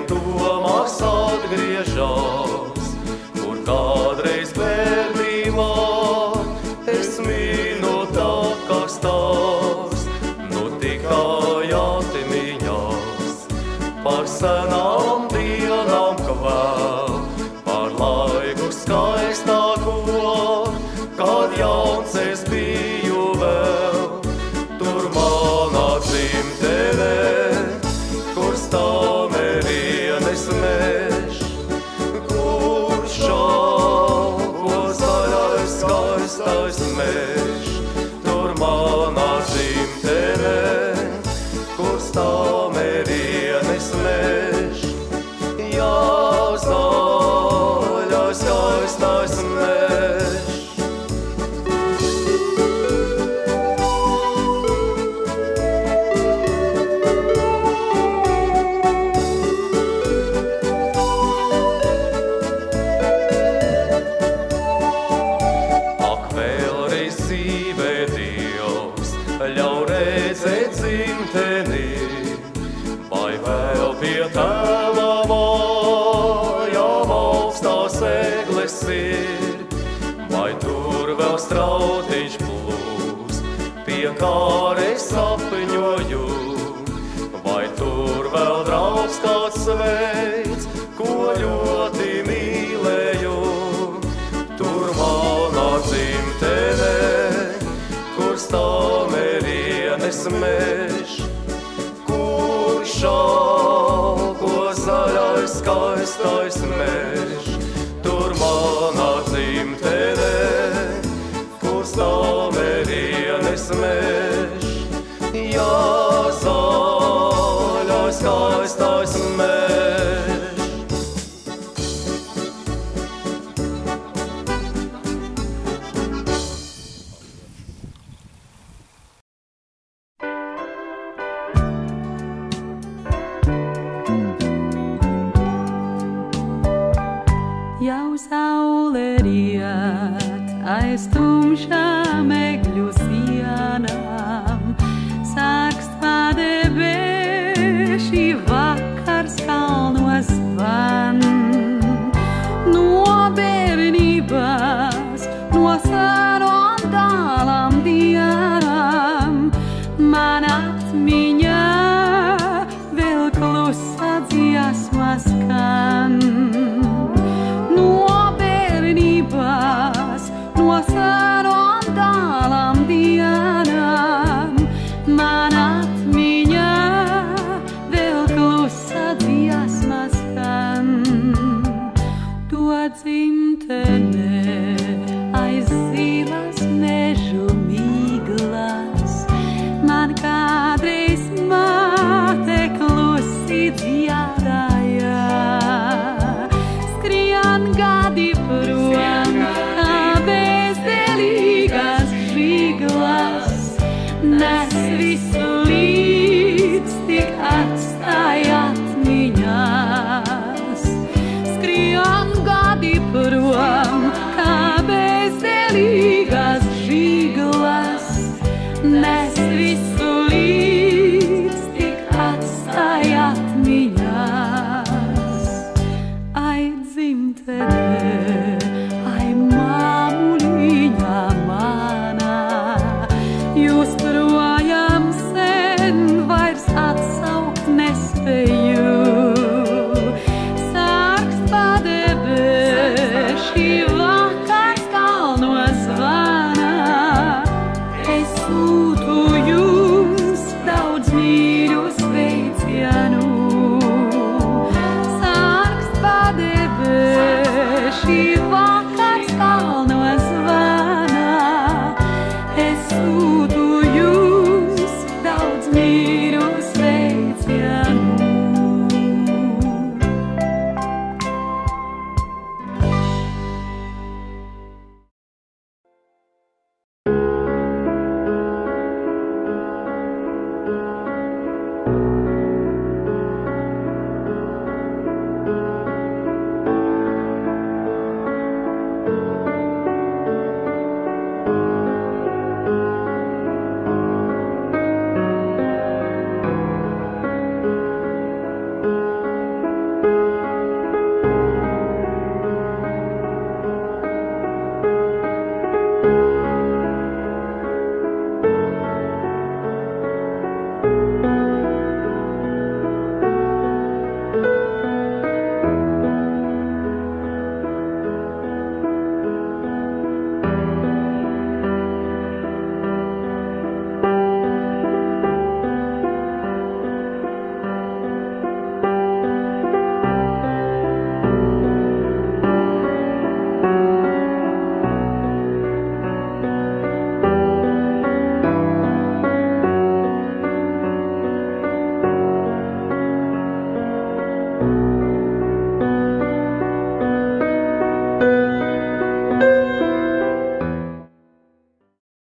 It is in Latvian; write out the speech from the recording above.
Tomas atgriežas, kur kādreiz bērnībā es mīnu tā, kas tās, nu tikai atmiņas par senām dienām kvēl, par laiku skaistāko, kad jauns es biju vēl. Tur manā dzimtenē, kur stāv Merienes mežs, kur šauko zaļais skaistais mežs. Tur manā dzimtenē, kur stāv Merienes mežs, jā, zaļais skaistais mežs. Vai vēl pie tēva mājām augstās egles ir, vai tur vēl strautiņš plūst, pie kāres sapņoju, vai tur vēl draugs kāds sveic, ko ļoti mīlēju. Tur manā dzimtenē, kur stāv Merienes mežs, kur šauko zaļais skaistais mežs. Tur manā dzimtenē, kur stāv Merienes mežs, jā, zaļais skaistais mežs. Jau saule riet aiz tumšām egļu sienām, sāk debeši, vakars kalnos van. No bērnības, no sarām tālām dienām, man atmiņā vēl klusa dziesma skan. No sarām tālām dienām, man atmiņā vēl klusa dziesma skan. To dzimtenē aiz zilas mežu miglas, man kādreiz māte klusi dziedāja. Skrien gadi prom, bezdelīgas žiglas, nes visu līdz, tik atstāj atmiņās. Skrien gadi prom, kā bezdelīgas žiglas, nes visu līdz, tik atstāj atmiņās. Ai, dzimtenē,